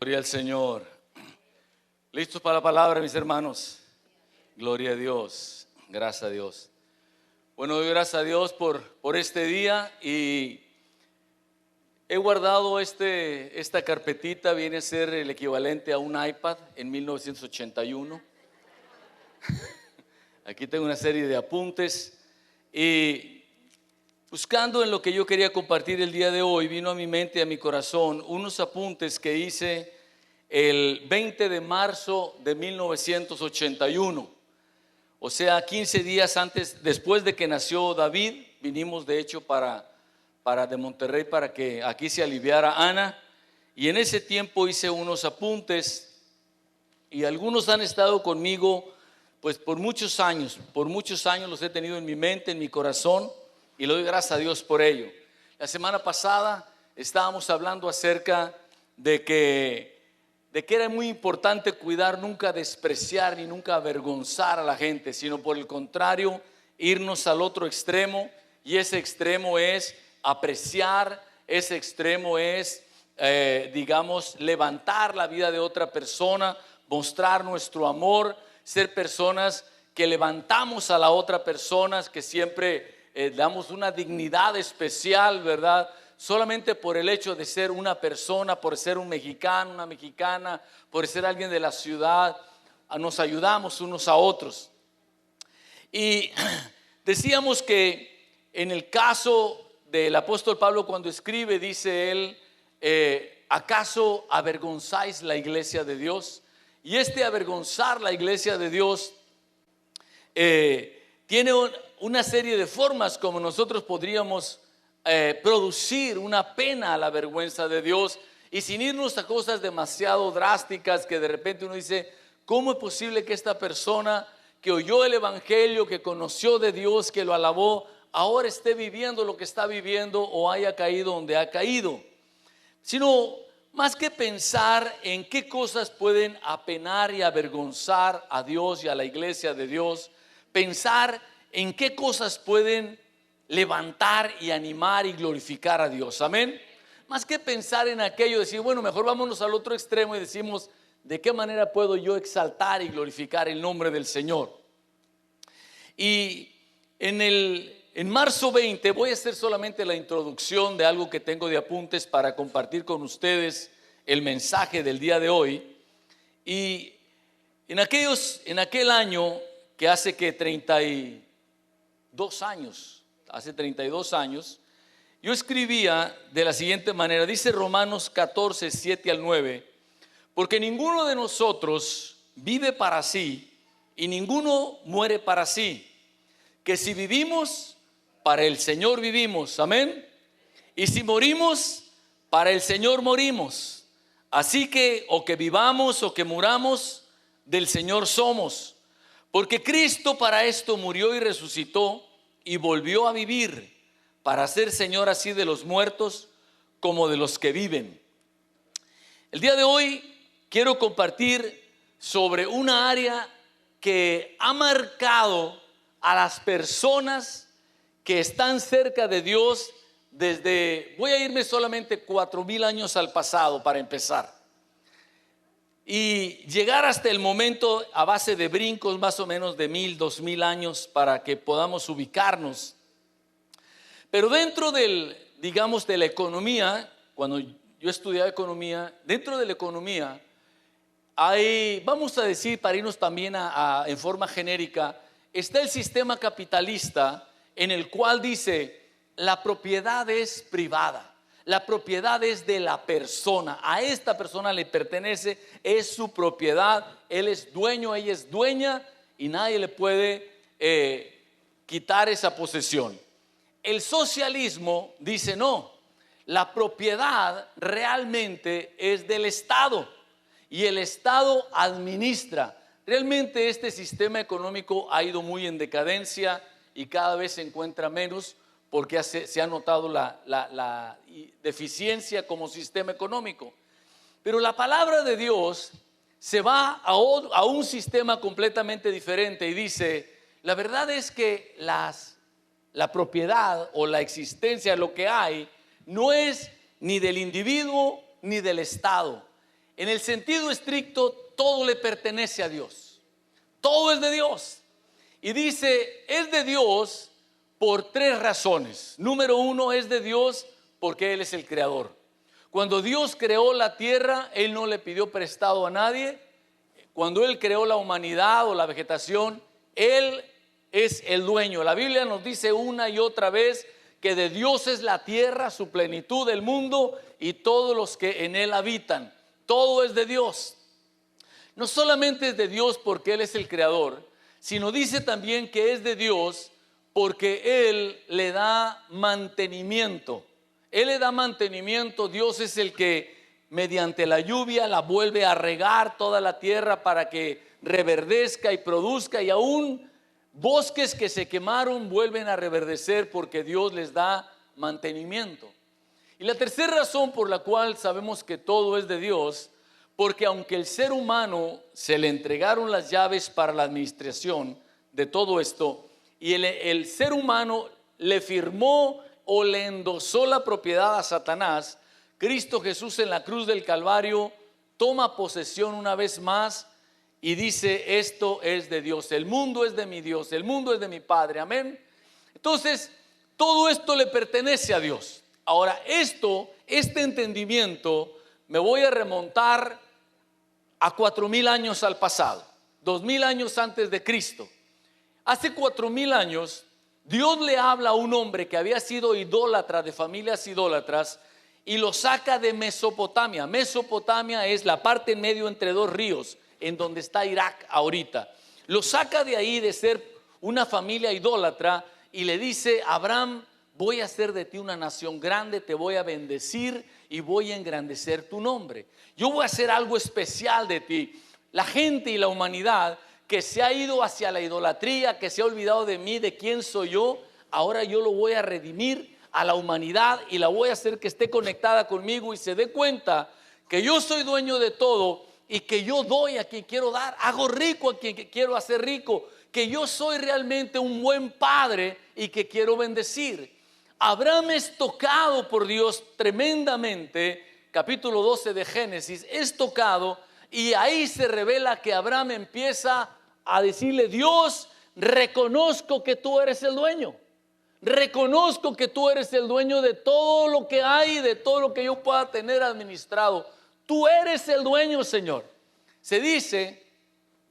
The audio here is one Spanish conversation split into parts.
Gloria al Señor. ¿Listos para la palabra, mis hermanos? Gloria a Dios. Gracias a Dios. Bueno, doy gracias a Dios por este día y he guardado esta carpetita, viene a ser el equivalente a un iPad en 1981. Aquí tengo una serie de apuntes y buscando en lo que yo quería compartir el día de hoy, vino a mi mente, a mi corazón, unos apuntes que hice el 20 de marzo de 1981. O sea, 15 días antes, después de que nació David, vinimos de hecho de Monterrey para que aquí se aliviara Ana. Y en ese tiempo hice unos apuntes y algunos han estado conmigo pues por muchos años los he tenido en mi mente, en mi corazón, y le doy gracias a Dios por ello. La semana pasada estábamos hablando acerca de que era muy importante cuidar, nunca despreciar ni nunca avergonzar a la gente, sino por el contrario, irnos al otro extremo, y ese extremo es apreciar, ese extremo es, levantar la vida de otra persona, mostrar nuestro amor, ser personas que levantamos a la otra persona, que siempre damos una dignidad especial, ¿verdad? Solamente por el hecho de ser una persona, por ser un mexicano, una mexicana, por ser alguien de la ciudad, nos ayudamos unos a otros. Y decíamos que en el caso del apóstol Pablo, cuando escribe, dice él, ¿acaso avergonzáis la iglesia de Dios? Y avergonzar la iglesia de Dios tiene una serie de formas como nosotros podríamos producir una pena a la vergüenza de Dios, y sin irnos a cosas demasiado drásticas que de repente uno dice, ¿cómo es posible que esta persona que oyó el evangelio, que conoció de Dios, que lo alabó, ahora esté viviendo lo que está viviendo o haya caído donde ha caído? Sino más que pensar en qué cosas pueden apenar y avergonzar a Dios y a la iglesia de Dios, pensar en qué cosas pueden levantar y animar y glorificar a Dios. Amén. Más que pensar en aquello, decir, bueno, mejor vámonos al otro extremo y decimos, ¿de qué manera puedo yo exaltar y glorificar el nombre del Señor? Y en marzo 20 voy a hacer solamente la introducción de algo que tengo de apuntes para compartir con ustedes el mensaje del día de hoy. Y en aquel año que hace 32 años, yo escribía de la siguiente manera, dice Romanos 14, 7 al 9, porque ninguno de nosotros vive para sí y ninguno muere para sí, que si vivimos, para el Señor vivimos, amén, y si morimos, para el Señor morimos, así que o que vivamos o que muramos, del Señor somos, porque Cristo para esto murió y resucitó y volvió a vivir, para ser Señor así de los muertos como de los que viven. El día de hoy quiero compartir sobre una área que ha marcado a las personas que están cerca de Dios voy a irme solamente 4,000 años al pasado para empezar, y llegar hasta el momento a base de brincos más o menos de 1,000, 2,000 años para que podamos ubicarnos. Pero dentro de la economía, cuando yo estudiaba economía, dentro de la economía hay, vamos a decir, para irnos también en forma genérica, está el sistema capitalista en el cual dice, la propiedad es privada. La propiedad es de la persona, a esta persona le pertenece, es su propiedad, él es dueño, ella es dueña y nadie le puede quitar esa posesión. El socialismo dice no, la propiedad realmente es del Estado y el Estado administra. Realmente este sistema económico ha ido muy en decadencia y cada vez se encuentra menos, porque se ha notado la deficiencia como sistema económico. Pero la palabra de Dios se va a un sistema completamente diferente y dice, la verdad es que la propiedad o la existencia, lo que hay, no es ni del individuo ni del Estado. En el sentido estricto, todo le pertenece a Dios. Todo es de Dios. Y dice, es de Dios por tres razones. Número uno, es de Dios porque Él es el creador. Cuando Dios creó la tierra, Él no le pidió prestado a nadie. Cuando Él creó la humanidad o la vegetación, Él es el dueño. La Biblia nos dice una y otra vez que de Dios es la tierra, su plenitud, el mundo y todos los que en Él habitan. Todo es de Dios. No solamente es de Dios porque Él es el creador, sino dice también que es de Dios porque Él le da mantenimiento. Él le da mantenimiento. Dios es el que mediante la lluvia la vuelve a regar toda la tierra para que reverdezca y produzca, y aún bosques que se quemaron vuelven a reverdecer porque Dios les da mantenimiento. Y la tercera razón por la cual sabemos que todo es de Dios, porque aunque el ser humano se le entregaron las llaves para la administración de todo esto, y el ser humano le firmó o le endosó la propiedad a Satanás, Cristo Jesús en la cruz del Calvario toma posesión una vez más y dice: esto es de Dios, el mundo es de mi Dios, el mundo es de mi Padre, amén. Entonces todo esto le pertenece a Dios. Ahora este entendimiento me voy a remontar a 4000 años al pasado, 2000 años antes de Cristo. Hace 4000 años Dios le habla a un hombre que había sido idólatra, de familias idólatras, y lo saca de Mesopotamia. Mesopotamia es la parte en medio entre dos ríos, en donde está Irak ahorita. Lo saca de ahí, de ser una familia idólatra, y le dice: Abraham, voy a hacer de ti una nación grande, te voy a bendecir y voy a engrandecer tu nombre. Yo voy a hacer algo especial de ti. La gente y la humanidad que se ha ido hacia la idolatría, que se ha olvidado de mí, de quién soy yo, ahora yo lo voy a redimir a la humanidad y la voy a hacer que esté conectada conmigo y se dé cuenta que yo soy dueño de todo y que yo doy a quien quiero dar, hago rico a quien quiero hacer rico, que yo soy realmente un buen padre y que quiero bendecir. Abraham es tocado por Dios tremendamente. Capítulo 12 de Génesis, es tocado, y ahí se revela que Abraham empieza a decirle: Dios, reconozco que tú eres el dueño. Reconozco que tú eres el dueño de todo lo que hay, de todo lo que yo pueda tener administrado. Tú eres el dueño, Señor. Se dice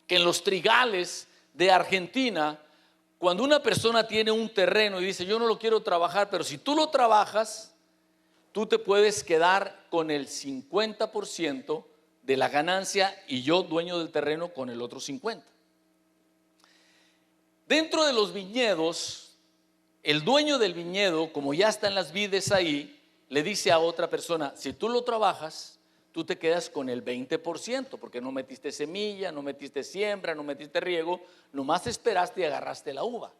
que en los trigales de Argentina, cuando una persona tiene un terreno y dice: yo no lo quiero trabajar, pero si tú lo trabajas, tú te puedes quedar con el 50% de la ganancia y yo, dueño del terreno, con el otro 50%. Dentro de los viñedos, el dueño del viñedo, como ya están las vides ahí, le dice a otra persona: si tú lo trabajas, tú te quedas con el 20%, porque no metiste semilla, no metiste siembra, no metiste riego, nomás esperaste y agarraste la uva.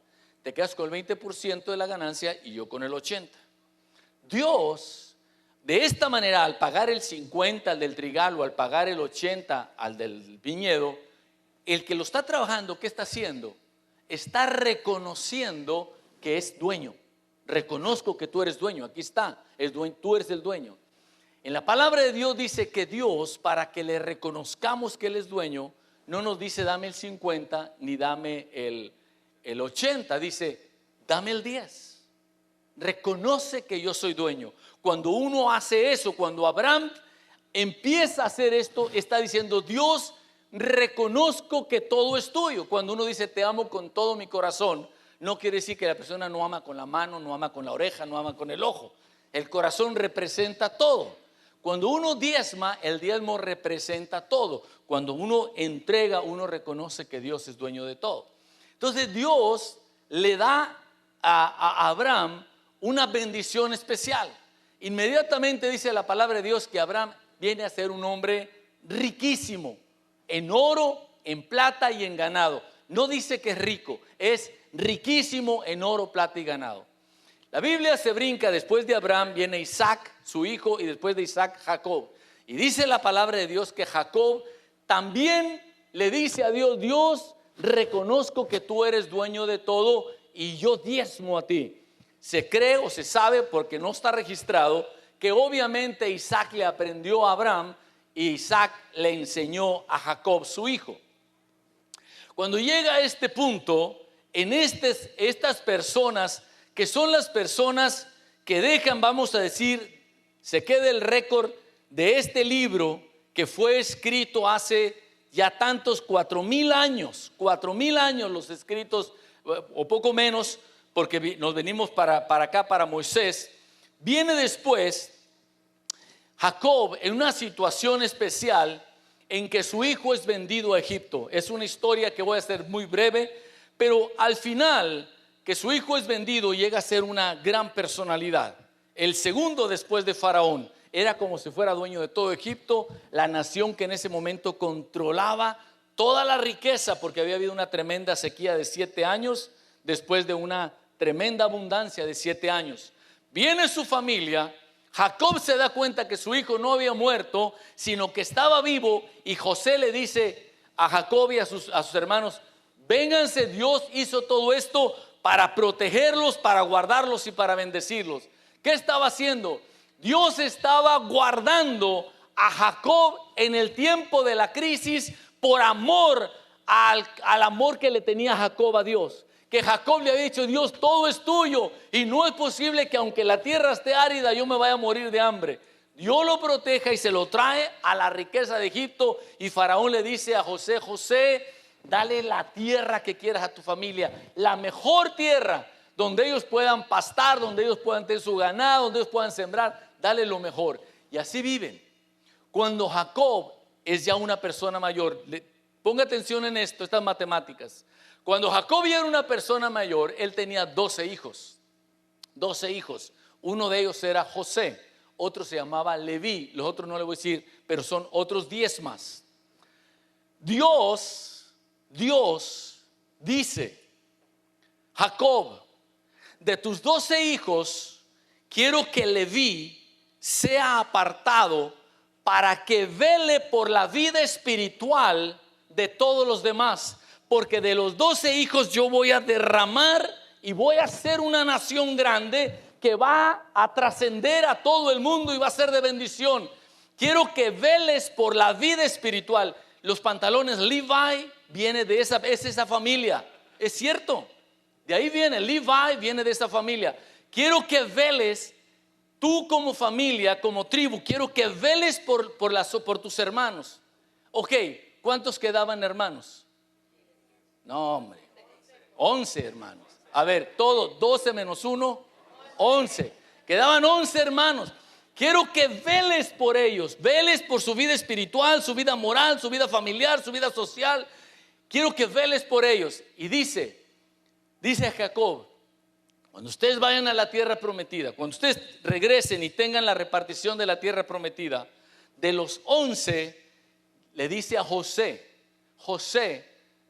Te quedas con el 20% de la ganancia y yo con el 80%. Dios, de esta manera, al pagar el 50 al del trigal o al pagar el 80 al del viñedo, el que lo está trabajando, ¿qué está haciendo? Está reconociendo que es dueño. Reconozco que tú eres dueño. Aquí está, tú eres el dueño. En la palabra de Dios dice que Dios, para que le reconozcamos que Él es dueño, no nos dice dame el 50 ni dame el 80, dice dame el 10. Reconoce que yo soy dueño. Cuando uno hace eso, cuando Abraham empieza a hacer esto, está diciendo: Dios, reconozco que todo es tuyo. Cuando uno dice te amo con todo mi corazón, no quiere decir que la persona no ama con la mano, no ama con la oreja, no ama con el ojo. El corazón representa todo. Cuando uno diezma, el diezmo representa todo. Cuando uno entrega, uno reconoce que Dios es dueño de todo. Entonces Dios le da a Abraham una bendición especial. Inmediatamente dice la palabra de Dios que Abraham viene a ser un hombre riquísimo en oro, en plata y en ganado. No dice que es rico, es riquísimo en oro, plata y ganado. La Biblia se brinca: después de Abraham viene Isaac, su hijo, y después de Isaac, Jacob. Y dice la palabra de Dios que Jacob también le dice a Dios: Dios, reconozco que tú eres dueño de todo y yo diezmo a ti. Se cree o se sabe, porque no está registrado, que obviamente Isaac le aprendió a Abraham y Isaac le enseñó a Jacob su hijo. Cuando llega a este punto, en estas personas, que son las personas que dejan, vamos a decir, se queda el récord de este libro que fue escrito hace ya tantos 4,000 años, 4,000 años los escritos, o poco menos, porque nos venimos para acá, para Moisés. Viene después Jacob en una situación especial en que su hijo es vendido a Egipto. Es una historia que voy a hacer muy breve, pero al final que su hijo es vendido llega a ser una gran personalidad. El segundo después de Faraón. Era como si fuera dueño de todo Egipto, la nación que en ese momento controlaba toda la riqueza, porque había habido una tremenda sequía de 7 años, después de una tremenda abundancia de 7 años. Viene su familia, Jacob se da cuenta que su hijo no había muerto, sino que estaba vivo, y José le dice a Jacob y a sus hermanos: vénganse, Dios hizo todo esto para protegerlos, para guardarlos y para bendecirlos. ¿Qué estaba haciendo? Dios estaba guardando a Jacob en el tiempo de la crisis por amor al amor que le tenía Jacob a Dios. Que Jacob le había dicho: Dios, todo es tuyo y no es posible que aunque la tierra esté árida yo me vaya a morir de hambre. Dios lo proteja y se lo trae a la riqueza de Egipto, y Faraón le dice a José: José, dale la tierra que quieras a tu familia, la mejor tierra donde ellos puedan pastar, donde ellos puedan tener su ganado, donde ellos puedan sembrar, dale lo mejor. Y así viven. Cuando Jacob es ya una persona mayor, ponga atención en esto, estas matemáticas. Cuando Jacob ya era una persona mayor, él tenía 12 hijos. 12 hijos. Uno de ellos era José, otro se llamaba Leví, los otros no le voy a decir, pero son otros 10 más. Dios dice: Jacob, de tus 12 hijos, quiero que Leví sea apartado para que vele por la vida espiritual de todos los demás, porque de los 12 hijos yo voy a derramar y voy a hacer una nación grande que va a trascender a todo el mundo y va a ser de bendición. Quiero que veles por la vida espiritual. Los pantalones Levi viene de esa familia, es cierto. De ahí viene, Levi viene de esa familia. Quiero que veles, tú como familia, como tribu, quiero que veles por tus hermanos. Ok, ¿cuántos quedaban hermanos? No, hombre, 11 hermanos. A ver, todo, 12 menos 1, 11. Quedaban 11 hermanos. Quiero que veles por ellos, veles por su vida espiritual, su vida moral, su vida familiar, su vida social. Quiero que veles por ellos. Y dice Jacob: cuando ustedes vayan a la tierra prometida, cuando ustedes regresen y tengan la repartición de la tierra prometida, de los 11, le dice a José: José,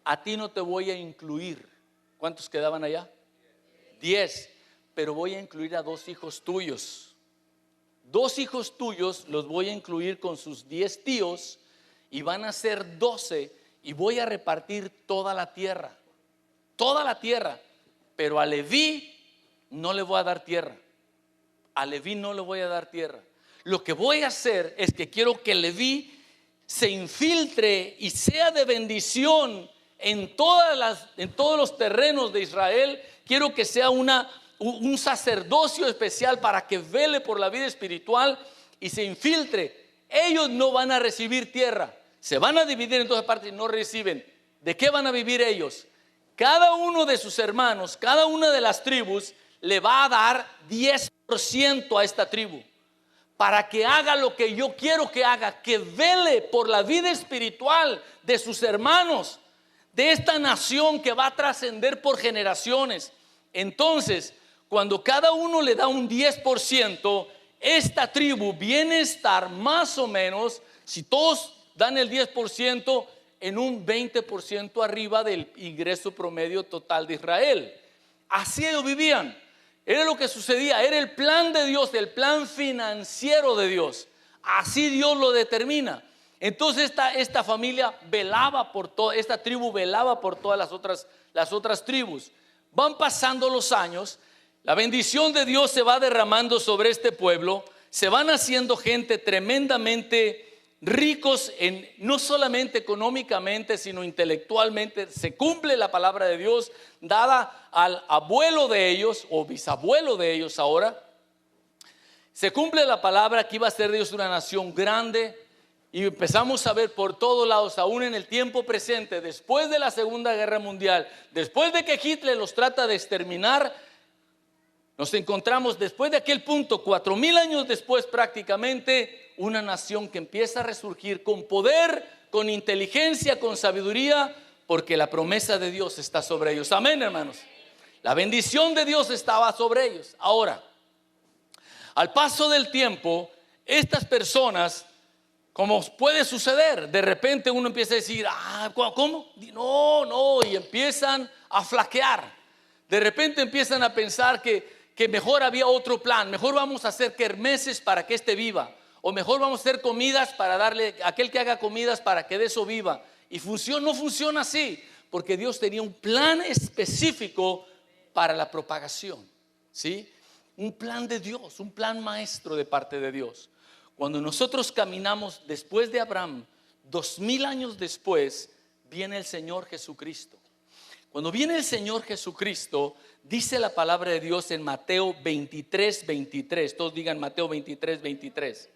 a ti no te voy a incluir. ¿Cuántos quedaban allá? 10. Pero voy a incluir a 2 hijos tuyos. 2 hijos tuyos los voy a incluir con sus 10 tíos, y van a ser 12, y voy a repartir toda la tierra. Toda la tierra. Pero a Leví no le voy a dar tierra. A Leví no le voy a dar tierra. Lo que voy a hacer es que quiero que Leví se infiltre y sea de bendición en todos los terrenos de Israel. Quiero que sea un sacerdocio especial para que vele por la vida espiritual y se infiltre. Ellos no van a recibir tierra, se van a dividir en 2 partes y no reciben. ¿De qué van a vivir ellos? Cada uno de sus hermanos, cada una de las tribus le va a dar 10% a esta tribu, para que haga lo que yo quiero que haga, que vele por la vida espiritual de sus hermanos, de esta nación que va a trascender por generaciones. Entonces, cuando cada uno le da un 10%, esta tribu viene a estar más o menos, si todos dan el 10%, en un 20% arriba del ingreso promedio total de Israel. Así ellos vivían. Era lo que sucedía, era el plan de Dios, el plan financiero de Dios. Así Dios lo determina. Entonces esta familia velaba por toda, esta tribu velaba por todas las otras tribus. Van pasando los años, la bendición de Dios se va derramando sobre este pueblo, se van haciendo gente tremendamente ricos en, no solamente económicamente, sino intelectualmente. Se cumple la palabra de Dios dada al abuelo de ellos o bisabuelo de ellos ahora. Se cumple la palabra que iba a ser de ellos una nación grande. Y empezamos a ver por todos lados, aún en el tiempo presente, después de la Segunda Guerra Mundial, después de que Hitler los trata de exterminar, nos encontramos después de aquel punto, 4000 años después prácticamente, una nación que empieza a resurgir con poder, con inteligencia, con sabiduría, porque la promesa de Dios está sobre ellos. Amén, hermanos. La bendición de Dios estaba sobre ellos. Ahora, al paso del tiempo, estas personas, como puede suceder, de repente uno empieza a decir, ¿cómo? No, y empiezan a flaquear. De repente empiezan a pensar que mejor había otro plan, mejor vamos a hacer kermeses para que éste viva, o mejor vamos a hacer comidas para darle a aquel que haga comidas para que de eso viva. Y no funciona así, porque Dios tenía un plan específico para la propagación, ¿sí? Un plan de Dios, un plan maestro de parte de Dios. Cuando nosotros caminamos después de Abraham, 2000 años después, viene el Señor Jesucristo. Cuando viene el Señor Jesucristo, dice la palabra de Dios en Mateo 23:23. Todos digan Mateo 23:23.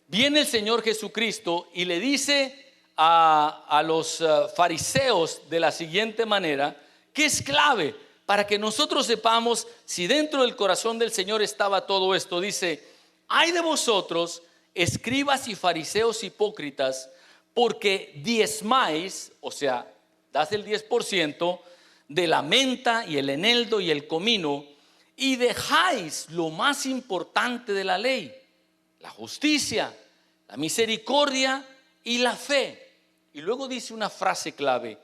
Viene el Señor Jesucristo y le dice a los fariseos de la siguiente manera, que es clave para que nosotros sepamos si dentro del corazón del Señor estaba todo esto. Dice: ay de vosotros, escribas y fariseos hipócritas, porque diezmáis, o sea, das el 10% de la menta y el eneldo y el comino, y dejáis lo más importante de la ley, la justicia, la misericordia y la fe. Y luego dice una frase clave: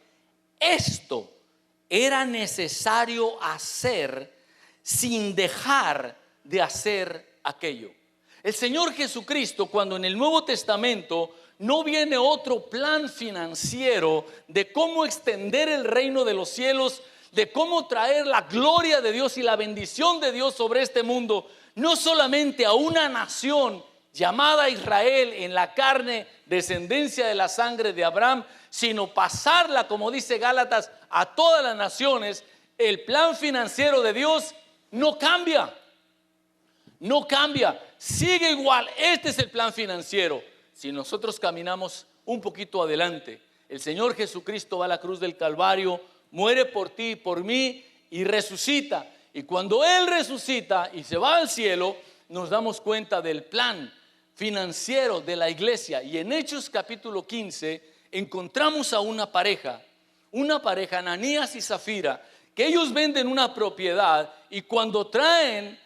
esto era necesario hacer sin dejar de hacer aquello. El Señor Jesucristo, cuando en el Nuevo Testamento no viene otro plan financiero de cómo extender el reino de los cielos, de cómo traer la gloria de Dios y la bendición de Dios sobre este mundo, no solamente a una nación llamada Israel en la carne, descendencia de la sangre de Abraham, sino pasarla, como dice Gálatas, a todas las naciones. El plan financiero de Dios no cambia. No cambia, sigue igual. Este es el plan financiero. Si nosotros caminamos un poquito adelante, el Señor Jesucristo va a la cruz del Calvario, muere por ti y por mí y resucita. Y cuando Él resucita y se va al cielo, nos damos cuenta del plan financiero de la iglesia. Y en Hechos capítulo 15 encontramos a una pareja, Ananías y Zafira, que ellos venden una propiedad y cuando traen,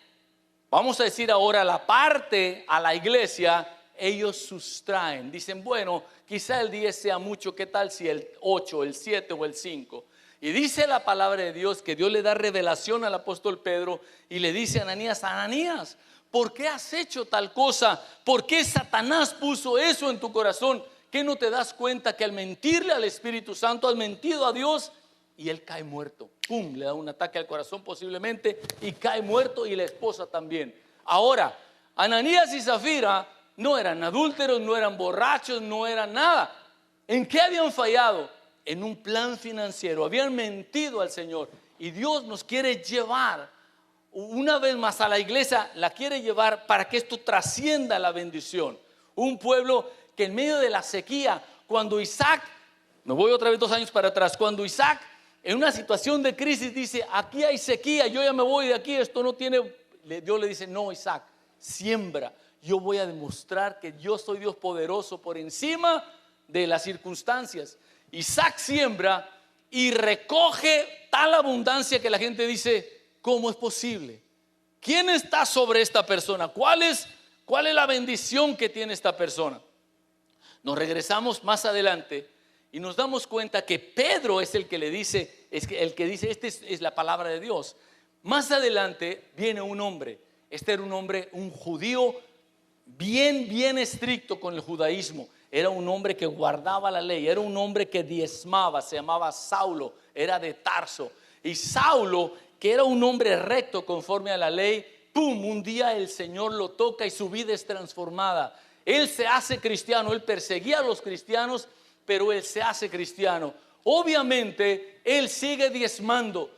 vamos a decir ahora, la parte a la iglesia, ellos sustraen. Dicen, bueno, quizá el 10 sea mucho, ¿qué tal si el 8, el 7 o el 5? Y dice la palabra de Dios que Dios le da revelación al apóstol Pedro y le dice a Ananías: Ananías, ¿por qué has hecho tal cosa? ¿Por qué Satanás puso eso en tu corazón? ¿Qué no te das cuenta que al mentirle al Espíritu Santo has mentido a Dios? Y él cae muerto. ¡Pum! Le da un ataque al corazón posiblemente y cae muerto, y la esposa también. Ahora, Ananías y Zafira no eran adúlteros, no eran borrachos, no eran nada. ¿En qué habían fallado? En un plan financiero. Habían mentido al Señor. Y Dios nos quiere llevar una vez más a la iglesia, la quiere llevar para que esto trascienda la bendición. Un pueblo que en medio de la sequía, cuando Isaac, me voy otra vez 2 años para atrás, cuando Isaac en una situación de crisis dice: aquí hay sequía, yo ya me voy de aquí, esto no tiene. Dios le dice: no, Isaac, siembra, yo voy a demostrar que yo soy Dios poderoso por encima de las circunstancias. Isaac siembra y recoge tal abundancia que la gente dice: ¿cómo es posible? ¿Quién está sobre esta persona? ¿Cuál es la bendición que tiene esta persona? Nos regresamos más adelante y nos damos cuenta que Pedro es el que le dice, esta es la palabra de Dios. Más adelante viene un hombre. Este era un hombre, un judío bien estricto con el judaísmo. Era un hombre que guardaba la ley, era un hombre que diezmaba, se llamaba Saulo, era de Tarso. Y Saulo, que era un hombre recto conforme a la ley, ¡pum! Un día el Señor lo toca y su vida es transformada. Él se hace cristiano, él perseguía a los cristianos, pero él se hace cristiano. Obviamente, él sigue diezmando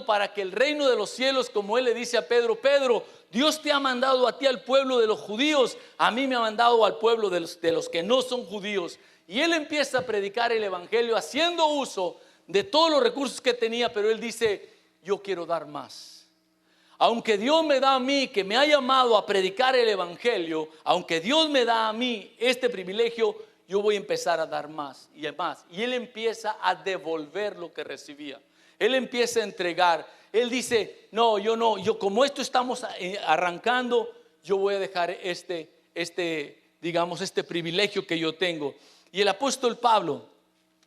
para que el reino de los cielos, como él le dice a Pedro, Pedro, Dios te ha mandado a ti al pueblo de los judíos, a mí me ha mandado al pueblo de los que no son judíos. Y él empieza a predicar el evangelio haciendo uso de todos los recursos que tenía, pero él dice, yo quiero dar más. Aunque Dios me da a mí, que me ha llamado a predicar el evangelio, aunque Dios me da a mí este privilegio, yo voy a empezar a dar más y más. Y él empieza a devolver lo que recibía. Él empieza a entregar. Él dice, no, yo como esto estamos arrancando, yo voy a dejar este privilegio que yo tengo. Y el apóstol Pablo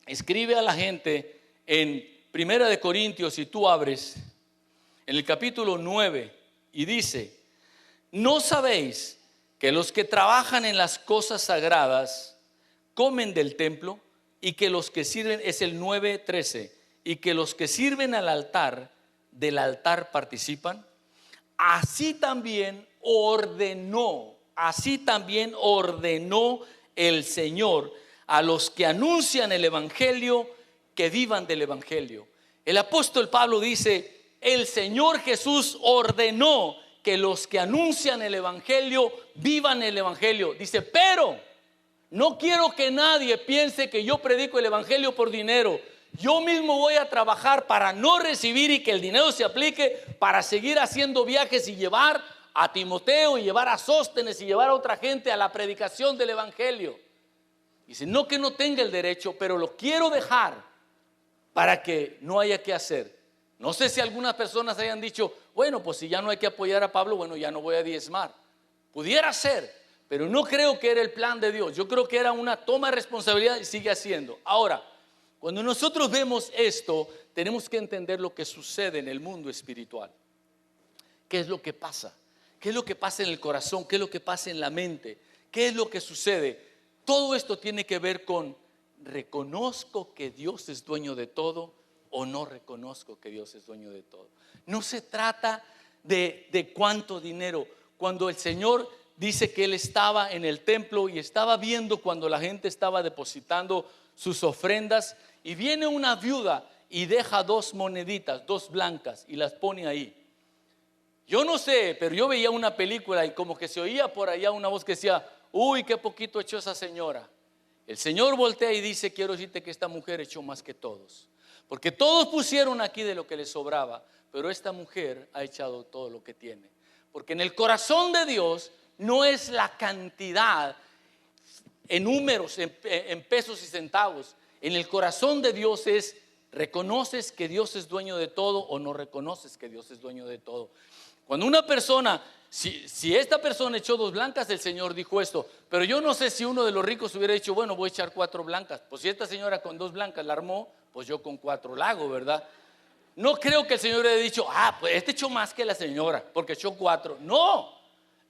escribe a la gente en 1 Corintios, si tú abres, en el capítulo 9, y dice, ¿no sabéis que los que trabajan en las cosas sagradas comen del templo, y que los que sirven, es el 9:13, y que los que sirven al altar, del altar participan? Así también ordenó el Señor a los que anuncian el evangelio, que vivan del evangelio. El apóstol Pablo dice, el Señor Jesús ordenó que los que anuncian el evangelio vivan el evangelio. Dice, pero no quiero que nadie piense que yo predico el evangelio por dinero. Yo mismo voy a trabajar para no recibir y que el dinero se aplique para seguir haciendo viajes y llevar a Timoteo y llevar a Sóstenes y llevar a otra gente a la predicación del evangelio. Dice, no que no tenga el derecho, pero lo quiero dejar para que no haya que hacer. No sé si algunas personas hayan dicho, bueno, pues si ya no hay que apoyar a Pablo, bueno, ya no voy a diezmar. Pudiera ser, pero no creo que era el plan de Dios. Yo creo que era una toma de responsabilidad y sigue haciendo. Ahora, cuando nosotros vemos esto, tenemos que entender lo que sucede en el mundo espiritual. ¿Qué es lo que pasa? ¿Qué es lo que pasa en el corazón? ¿Qué es lo que pasa en la mente? ¿Qué es lo que sucede? Todo esto tiene que ver con, ¿reconozco que Dios es dueño de todo o no reconozco que Dios es dueño de todo? No se trata de cuánto dinero. Cuando el Señor dice que Él estaba en el templo y estaba viendo cuando la gente estaba depositando sus ofrendas, y viene una viuda y deja 2 moneditas, 2 blancas, y las pone ahí. Yo no sé, pero yo veía una película y como que se oía por allá una voz que decía, uy, qué poquito echó esa señora. El Señor voltea y dice, quiero decirte que esta mujer echó más que todos, porque todos pusieron aquí de lo que les sobraba, pero esta mujer ha echado todo lo que tiene. Porque en el corazón de Dios no es la cantidad en números, en pesos y centavos. En el corazón de Dios es, ¿reconoces que Dios es dueño de todo o no reconoces que Dios es dueño de todo? Cuando una persona, si esta persona echó 2 blancas, el Señor dijo esto, pero yo no sé si uno de los ricos hubiera dicho, bueno, voy a echar 4 blancas. Pues si esta señora con 2 blancas la armó, pues yo con 4 la hago, ¿verdad? No creo que el Señor haya dicho, pues este echó más que la señora, porque echó 4. No,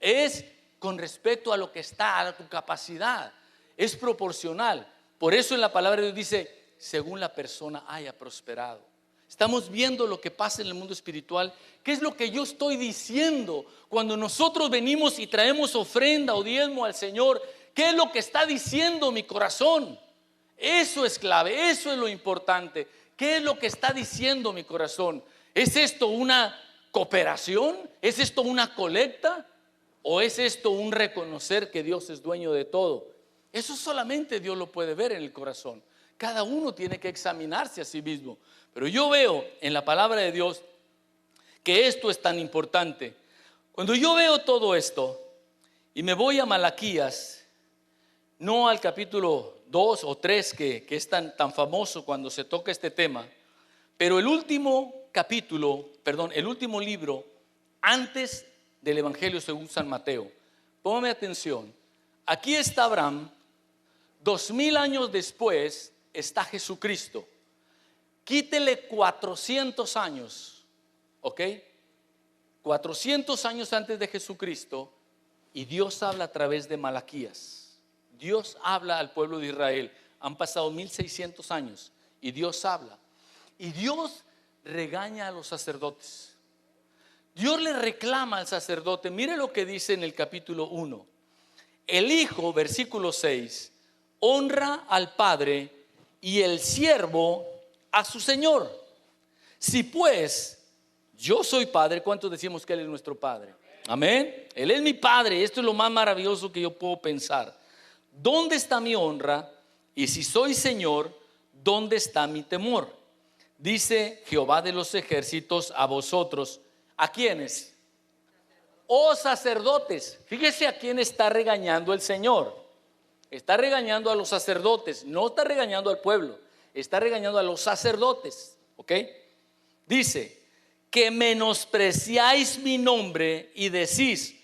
es con respecto a lo que está, a tu capacidad. Es proporcional. Por eso en la palabra de Dios dice, según la persona haya prosperado. Estamos viendo lo que pasa en el mundo espiritual. ¿Qué es lo que yo estoy diciendo cuando nosotros venimos y traemos ofrenda o diezmo al Señor? ¿Qué es lo que está diciendo mi corazón? Eso es clave, eso es lo importante. ¿Qué es lo que está diciendo mi corazón? ¿Es esto una cooperación? ¿Es esto una colecta? ¿O es esto un reconocer que Dios es dueño de todo? Eso solamente Dios lo puede ver en el corazón. Cada uno tiene que examinarse a sí mismo. Pero yo veo en la palabra de Dios que esto es tan importante. Cuando yo veo todo esto y me voy a Malaquías, no al capítulo 2 o 3 que es tan famoso cuando se toca este tema, pero el último libro antes del Evangelio según San Mateo. Póngame atención. Aquí está Abraham, 2000 años después está Jesucristo. Quítele 400 años, ¿ok? 400 años antes de Jesucristo, y Dios habla a través de Malaquías. Dios habla al pueblo de Israel. Han pasado 1600 años y Dios habla. Y Dios regaña a los sacerdotes. Dios le reclama al sacerdote. Mire lo que dice en el capítulo 1. El hijo, versículo 6, honra al padre y el siervo a su señor. Si pues yo soy padre, ¿cuántos decimos que Él es nuestro padre? Amén. Él es mi padre. Esto es lo más maravilloso que yo puedo pensar. ¿Dónde está mi honra? Y si soy Señor, ¿dónde está mi temor? Dice Jehová de los ejércitos a vosotros. ¿A quiénes? Oh sacerdotes. Fíjese a quién está regañando el Señor. Está regañando a los sacerdotes. No está regañando al pueblo. Está regañando a los sacerdotes. ¿Ok? Dice que menospreciáis mi nombre y decís: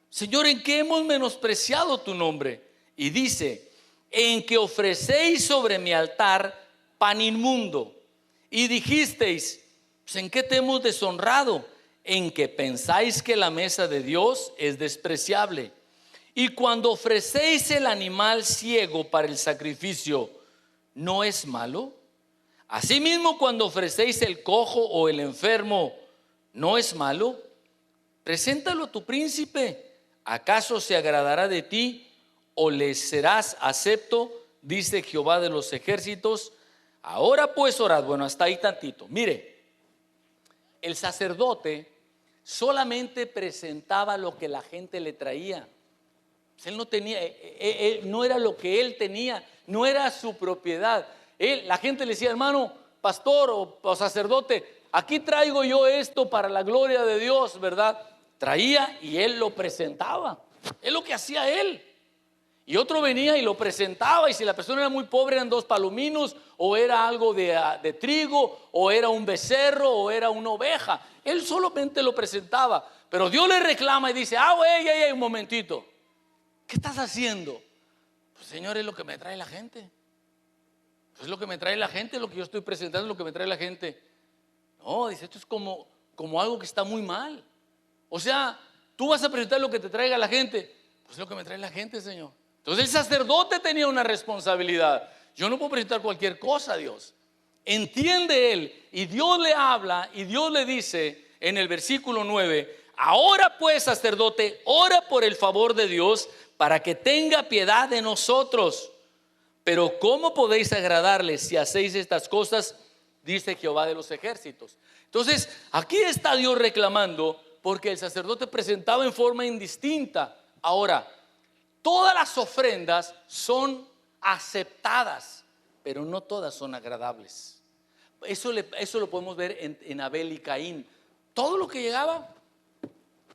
Señor, ¿en qué hemos menospreciado tu nombre? Y dice: en que ofrecéis sobre mi altar pan inmundo. Y dijisteis: pues, ¿en qué te hemos deshonrado? En que pensáis que la mesa de Dios es despreciable. Y cuando ofrecéis el animal ciego para el sacrificio, ¿no es malo? Asimismo, cuando ofrecéis el cojo o el enfermo, ¿no es malo? Preséntalo a tu príncipe. ¿Acaso se agradará de ti o le serás acepto? Dice Jehová de los ejércitos. Ahora pues orad. Bueno, hasta ahí tantito. Mire, el sacerdote solamente presentaba lo que la gente le traía. Él no tenía, no era lo que él tenía, no era su propiedad. La gente le decía: hermano, pastor o sacerdote, aquí traigo yo esto para la gloria de Dios, ¿verdad? Traía y él lo presentaba. Es lo que hacía él. Y otro venía y lo presentaba, y si la persona era muy pobre eran 2 palominos, o era algo de trigo, o era un becerro, o era una oveja. Él solamente lo presentaba. Pero Dios le reclama y dice: güey, un momentito, ¿qué estás haciendo? Pues, Señor, es lo que me trae la gente. Es lo que me trae la gente, lo que yo estoy presentando es lo que me trae la gente. No, dice, esto es como algo que está muy mal. O sea, tú vas a presentar lo que te traiga la gente. Pues lo que me trae la gente, Señor. Entonces el sacerdote tenía una responsabilidad. Yo no puedo presentar cualquier cosa a Dios. Entiende él, y Dios le habla, y Dios le dice en el versículo 9: ahora pues, sacerdote, ora por el favor de Dios para que tenga piedad de nosotros. Pero ¿cómo podéis agradarle si hacéis estas cosas? Dice Jehová de los ejércitos. Entonces aquí está Dios reclamando, porque el sacerdote presentaba en forma indistinta. Ahora, todas las ofrendas son aceptadas, pero no todas son agradables. Eso lo podemos ver en Abel y Caín. Todo lo que llegaba,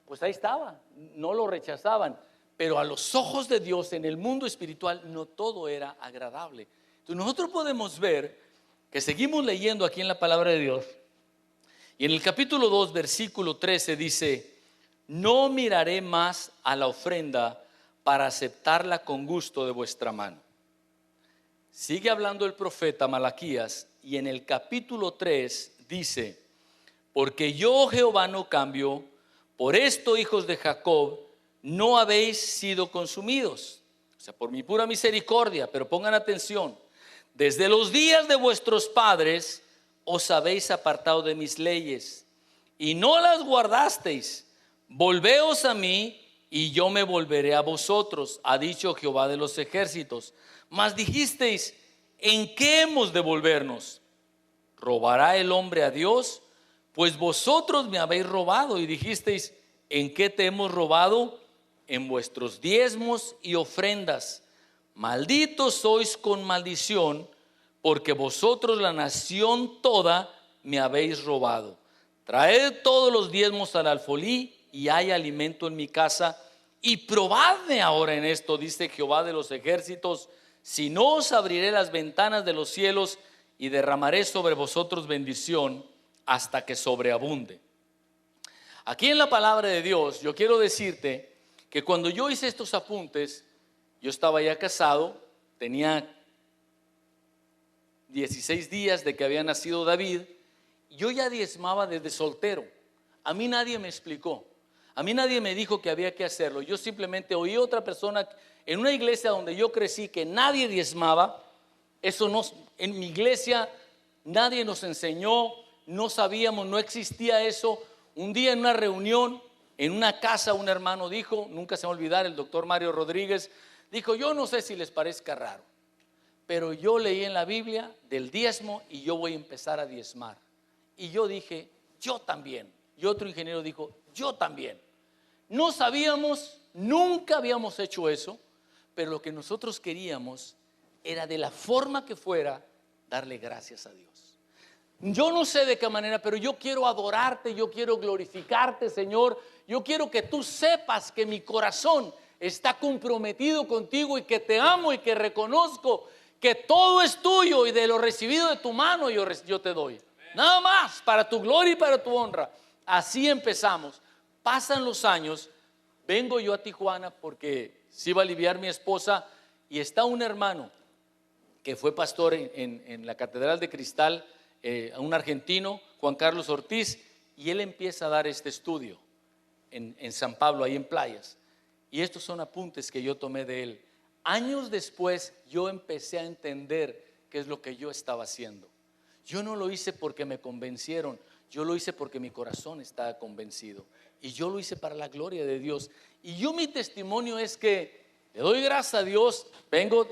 pues ahí estaba, no lo rechazaban. Pero a los ojos de Dios, en el mundo espiritual, no todo era agradable. Entonces nosotros podemos ver que seguimos leyendo aquí en la palabra de Dios, y en el capítulo 2, versículo 13 dice: no miraré más a la ofrenda para aceptarla con gusto de vuestra mano. Sigue hablando el profeta Malaquías, y en el capítulo 3 dice: porque yo, Jehová, no cambio. Por esto, hijos de Jacob, no habéis sido consumidos. O sea, por mi pura misericordia. Pero pongan atención: desde los días de vuestros padres os habéis apartado de mis leyes y no las guardasteis. Volveos a mí y yo me volveré a vosotros, ha dicho Jehová de los ejércitos. Mas dijisteis: ¿en qué hemos de volvernos? ¿Robará el hombre a Dios? Pues vosotros me habéis robado. Y dijisteis: ¿en qué te hemos robado? En vuestros diezmos y ofrendas. Malditos sois con maldición, porque vosotros, la nación toda, me habéis robado. Traed todos los diezmos al alfolí, y hay alimento en mi casa. Y probadme ahora en esto, dice Jehová de los ejércitos, si no os abriré las ventanas de los cielos y derramaré sobre vosotros bendición hasta que sobreabunde. Aquí en la palabra de Dios yo quiero decirte que cuando yo hice estos apuntes, yo estaba ya casado, tenía 16 días de que había nacido David. Yo ya diezmaba desde soltero. A mí nadie me explicó, a mí nadie me dijo que había que hacerlo. Yo simplemente oí a otra persona en una iglesia donde yo crecí que nadie diezmaba. Eso no, en mi iglesia nadie nos enseñó, no sabíamos, no existía eso. Un día en una reunión En una casa un hermano dijo, nunca se me va a olvidar, el doctor Mario Rodríguez, dijo: yo no sé si les parezca raro, pero yo leí en la Biblia del diezmo y yo voy a empezar a diezmar. Y yo dije: yo también. Y otro ingeniero dijo: yo también. No sabíamos, nunca habíamos hecho eso, pero lo que nosotros queríamos era, de la forma que fuera, darle gracias a Dios. Yo no sé de qué manera, pero yo quiero adorarte, yo quiero glorificarte, Señor. Yo quiero que tú sepas que mi corazón está comprometido contigo y que te amo y que reconozco que todo es tuyo y de lo recibido de tu mano yo te doy. Nada más, para tu gloria y para tu honra. Así empezamos. Pasan los años, vengo yo a Tijuana porque se iba a aliviar mi esposa y está un hermano que fue pastor en la Catedral de Cristal, un argentino, Juan Carlos Ortiz, y él empieza a dar este estudio en San Pablo, ahí en Playas. Y estos son apuntes que yo tomé de él. Años después yo empecé a entender qué es lo que yo estaba haciendo. Yo no lo hice porque me convencieron, yo lo hice porque mi corazón estaba convencido. Y yo lo hice para la gloria de Dios. Y yo, mi testimonio es que le doy gracias a Dios.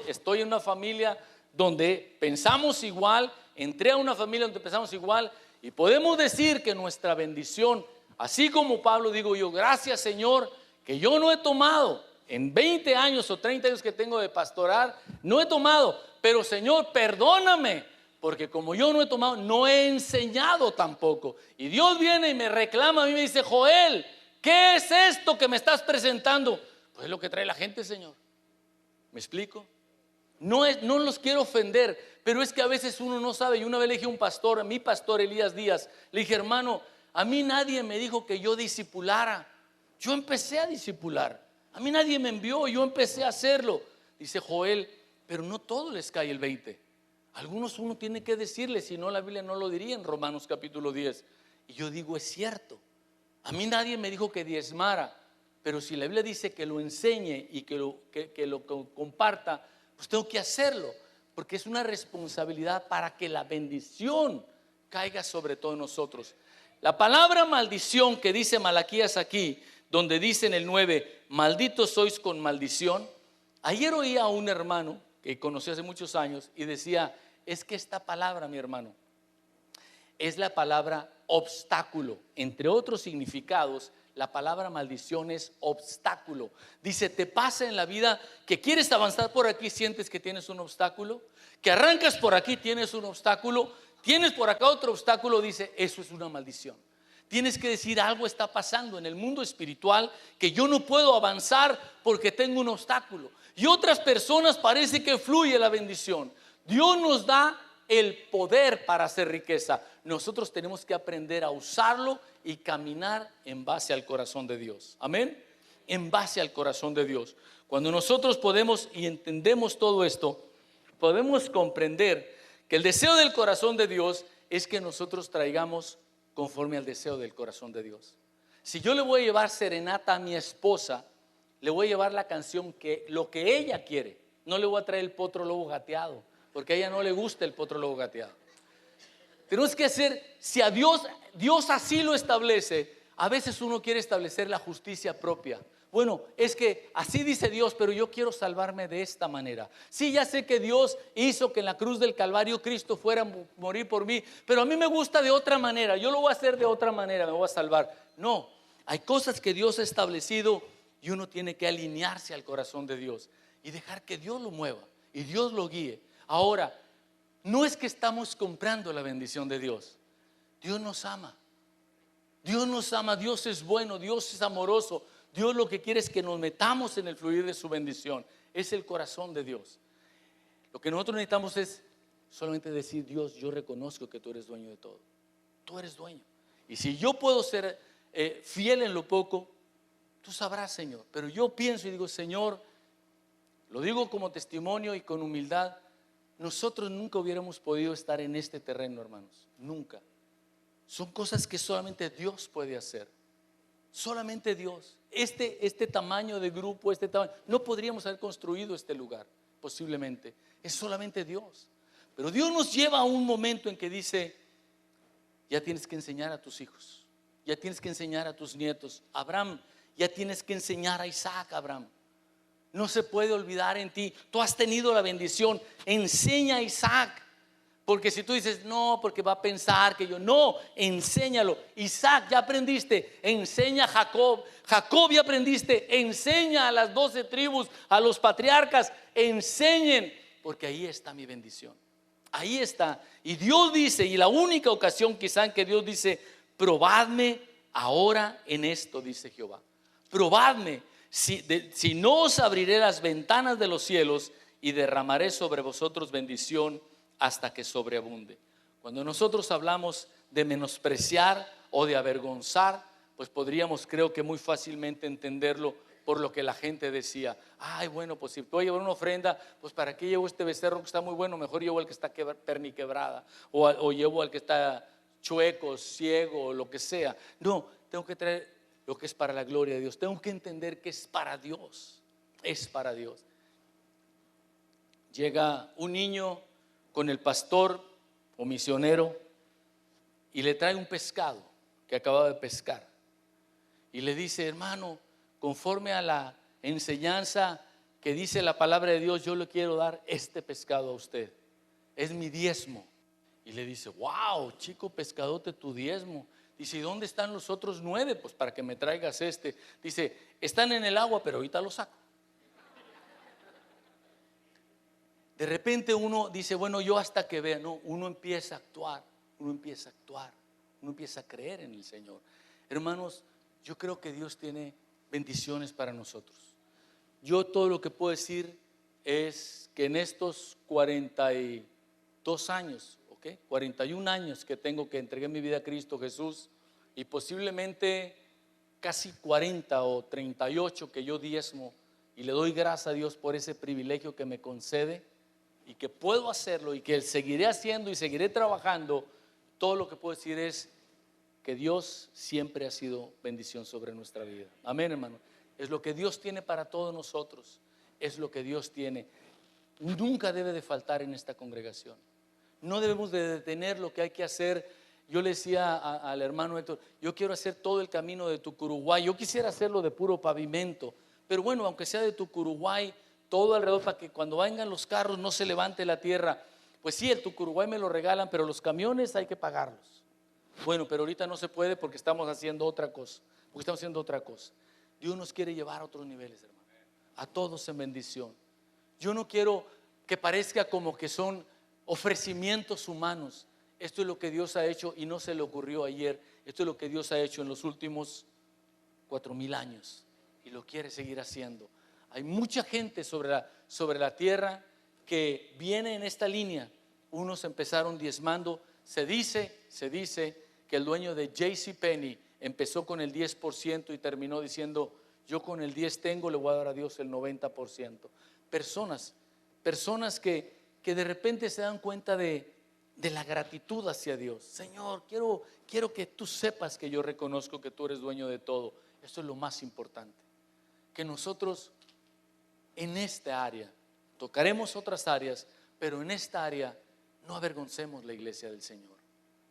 Estoy en una familia donde pensamos igual. Entré a una familia donde pensamos igual. Y podemos decir que nuestra bendición, así como Pablo, digo yo: gracias, Señor, que yo no he tomado en 20 años o 30 años que tengo de pastorar, no he tomado. Pero, Señor, perdóname, porque como yo no he tomado, no he enseñado tampoco. Y Dios viene y me reclama a mí, me dice: Joel, ¿qué es esto que me estás presentando? Pues es lo que trae la gente, Señor. ¿Me explico? No los quiero ofender, pero es que a veces uno no sabe. Y una vez le dije a un pastor, a mi pastor Elías Díaz, le dije: hermano, a mí nadie me dijo que yo discipulara. Yo empecé a discipular. A mí nadie me envió, yo empecé a hacerlo. Dice: Joel, pero no todos les cae el 20. Algunos uno tiene que decirles, si no la Biblia no lo diría en Romanos capítulo 10. Y yo digo: es cierto. A mí nadie me dijo que diezmara, pero si la Biblia dice que lo enseñe y que lo comparta, pues tengo que hacerlo, porque es una responsabilidad para que la bendición caiga sobre todos nosotros. La palabra maldición que dice Malaquías aquí, donde dice en el 9: malditos sois con maldición. Ayer oía a un hermano que conocí hace muchos años y decía: es que esta palabra, mi hermano, es la palabra obstáculo. Entre otros significados, la palabra maldición es obstáculo. Dice: te pasa en la vida que quieres avanzar por aquí, sientes que tienes un obstáculo, que arrancas por aquí, tienes un obstáculo, tienes por acá otro obstáculo. Dice: eso es una maldición. Tienes que decir: algo está pasando en el mundo espiritual que yo no puedo avanzar porque tengo un obstáculo. Y otras personas parece que fluye la bendición. Dios nos da el poder para hacer riqueza. Nosotros tenemos que aprender a usarlo y caminar en base al corazón de Dios. Amén. En base al corazón de Dios. Cuando nosotros podemos y entendemos todo esto, podemos comprender que el deseo del corazón de Dios es que nosotros traigamos conforme al deseo del corazón de Dios. Si yo le voy a llevar serenata a mi esposa, le voy a llevar la canción que lo que ella quiere. No le voy a traer el potro lobo gateado, porque a ella no le gusta el potro lobo gateado. Tenemos que hacer, si a Dios así lo establece, a veces uno quiere establecer la justicia propia. Bueno, es que así dice Dios, pero yo quiero salvarme de esta manera. Sí, ya sé que Dios hizo que en la cruz del Calvario Cristo fuera a morir por mí, pero a mí me gusta de otra manera. Yo lo voy a hacer de otra manera, me voy a salvar. No, hay cosas que Dios ha establecido y uno tiene que alinearse al corazón de Dios y dejar que Dios lo mueva y Dios lo guíe. Ahora, no es que estamos comprando la bendición de Dios. Dios nos ama. Dios nos ama, Dios es bueno, Dios es amoroso. Dios lo que quiere es que nos metamos en el fluir de su bendición. Es el corazón de Dios. Lo que nosotros necesitamos es solamente decir: Dios, yo reconozco que tú eres dueño de todo. Tú eres dueño. Y si yo puedo ser fiel en lo poco, tú sabrás, Señor. Pero yo pienso y digo: Señor, lo digo como testimonio y con humildad, nosotros nunca hubiéramos podido estar en este terreno, hermanos. Nunca. Son cosas que solamente Dios puede hacer. Solamente Dios. Este tamaño de grupo, no podríamos haber construido este lugar, posiblemente. Es solamente Dios. Pero Dios nos lleva a un momento en que dice: ya tienes que enseñar a tus hijos. ya tienes que enseñar a tus nietos. Abraham, ya tienes que enseñar a Isaac, Abraham. No se puede olvidar en ti. Tú has tenido la bendición. Enseña a Isaac. Porque si tú dices, no, porque va a pensar que yo, no, enséñalo. Isaac, ya aprendiste, enseña a Jacob. Jacob, ya aprendiste, enseña a las 12 tribus, a los patriarcas, enseñen, porque ahí está mi bendición. Ahí está. Y Dios dice, y la única ocasión quizá en que Dios dice, probadme ahora en esto, dice Jehová. Probadme, si no os abriré las ventanas de los cielos y derramaré sobre vosotros bendición hasta que sobreabunde. Cuando nosotros hablamos de menospreciar o de avergonzar, pues podríamos, creo que muy fácilmente entenderlo por lo que la gente decía. Ay, bueno, pues si voy a llevar una ofrenda, pues para qué llevo este becerro que está muy bueno, mejor llevo el que está perniquebrada, o llevo al que está chueco, ciego, o lo que sea. No, tengo que traer lo que es para la gloria de Dios. Tengo que entender que es para Dios. Es para Dios. Llega un niño con el pastor o misionero y le trae un pescado que acababa de pescar y le dice, hermano, conforme a la enseñanza que dice la palabra de Dios, yo le quiero dar este pescado a usted, es mi diezmo. Y le dice, wow, chico pescadote, tu diezmo. Dice, ¿y dónde están los otros 9? Pues para que me traigas este. Dice, están en el agua, pero ahorita los saco. De repente uno dice, bueno, yo hasta que vea. No, uno empieza a actuar, uno empieza a actuar, uno empieza a creer en el Señor. Hermanos, yo creo que Dios tiene bendiciones para nosotros. Yo todo lo que puedo decir es que en estos 42 años, 41 años que tengo que entregué mi vida a Cristo Jesús, y posiblemente casi 40 o 38 que yo diezmo, y le doy gracias a Dios por ese privilegio que me concede y que puedo hacerlo y que seguiré haciendo y seguiré trabajando. Todo lo que puedo decir es que Dios siempre ha sido bendición sobre nuestra vida. Amén, hermano. Es lo que Dios tiene para todos nosotros. Es lo que Dios tiene. Nunca debe de faltar en esta congregación. No debemos de detener lo que hay que hacer. Yo le decía al hermano Héctor, yo quiero hacer todo el camino de Tucuruguay. Yo quisiera hacerlo de puro pavimento, pero bueno, aunque sea de Tucuruguay, todo alrededor, para que cuando vengan los carros no se levante la tierra. Pues sí, el Tucuruguay me lo regalan, pero los camiones hay que pagarlos. Bueno, pero ahorita no se puede porque estamos haciendo otra cosa. Dios nos quiere llevar a otros niveles, hermano. A todos en bendición. Yo no quiero que parezca como que son ofrecimientos humanos. Esto es lo que Dios ha hecho y no se le ocurrió ayer. Esto es lo que Dios ha hecho en los últimos 4,000 años y lo quiere seguir haciendo. Hay mucha gente sobre la tierra que viene en esta línea. Unos empezaron diezmando. Se dice que el dueño de JCPenney empezó con el 10% y terminó diciendo, yo con el 10 tengo, le voy a dar a Dios el 90%. Personas que de repente se dan cuenta de la gratitud hacia Dios. Señor, quiero que tú sepas que yo reconozco que tú eres dueño de todo. Esto es lo más importante. Que nosotros en esta área, tocaremos otras áreas, pero en esta área no avergoncemos la iglesia del Señor.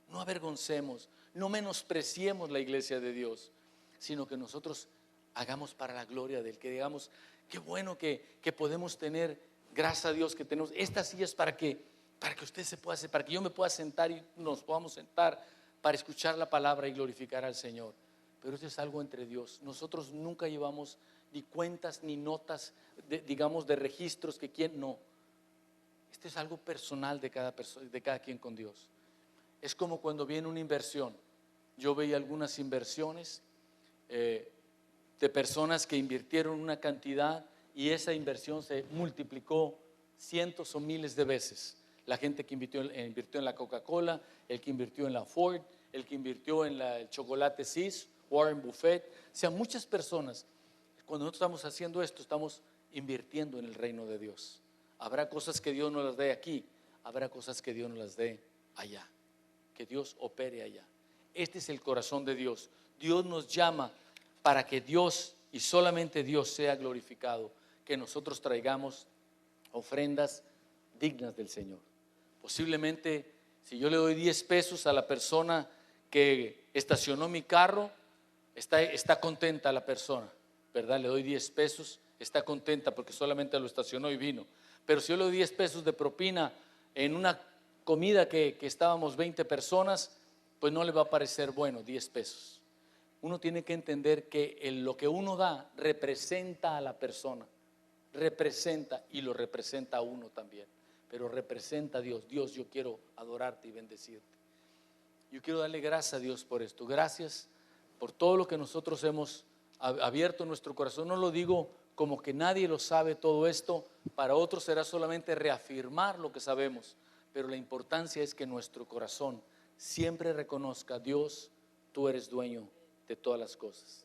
No avergoncemos, no menospreciemos la iglesia de Dios, sino que nosotros hagamos para la gloria del que digamos, qué bueno que podemos tener, gracias a Dios que tenemos estas sillas para que usted se pueda hacer, para que yo me pueda sentar y nos podamos sentar para escuchar la palabra y glorificar al Señor. Pero esto es algo entre Dios. Nosotros nunca llevamos ni cuentas ni notas de registros que quién no. Esto es algo personal de cada persona, de cada quien con Dios. Es como cuando viene una inversión. Yo veía algunas inversiones de personas que invirtieron una cantidad y esa inversión se multiplicó cientos o miles de veces. La gente que invirtió en la Coca-Cola, el que invirtió en la Ford, el que invirtió en el chocolate Cis, Warren Buffett. O sea, muchas personas. Cuando nosotros estamos haciendo esto, estamos invirtiendo en el reino de Dios. Habrá cosas que Dios no las dé aquí, habrá cosas que Dios no las dé allá. Que Dios opere allá. Este es el corazón de Dios. Dios nos llama para que Dios y solamente Dios sea glorificado. Que nosotros traigamos ofrendas dignas del Señor. Posiblemente si yo le doy 10 pesos a la persona que estacionó mi carro, está contenta la persona, ¿verdad? Le doy 10 pesos, está contenta porque solamente lo estacionó y vino. Pero si yo le doy 10 pesos de propina en una comida que estábamos 20 personas, pues no le va a parecer bueno 10 pesos. Uno tiene que entender que lo que uno da representa a la persona, representa y lo representa a uno también, pero representa a Dios. Dios, yo quiero adorarte y bendecirte. Yo quiero darle gracias a Dios por esto. Gracias por todo lo que nosotros hemos abierto nuestro corazón. No lo digo como que nadie lo sabe todo esto. Para otros será solamente reafirmar lo que sabemos. Pero la importancia es que nuestro corazón siempre reconozca: Dios, tú eres dueño de todas las cosas.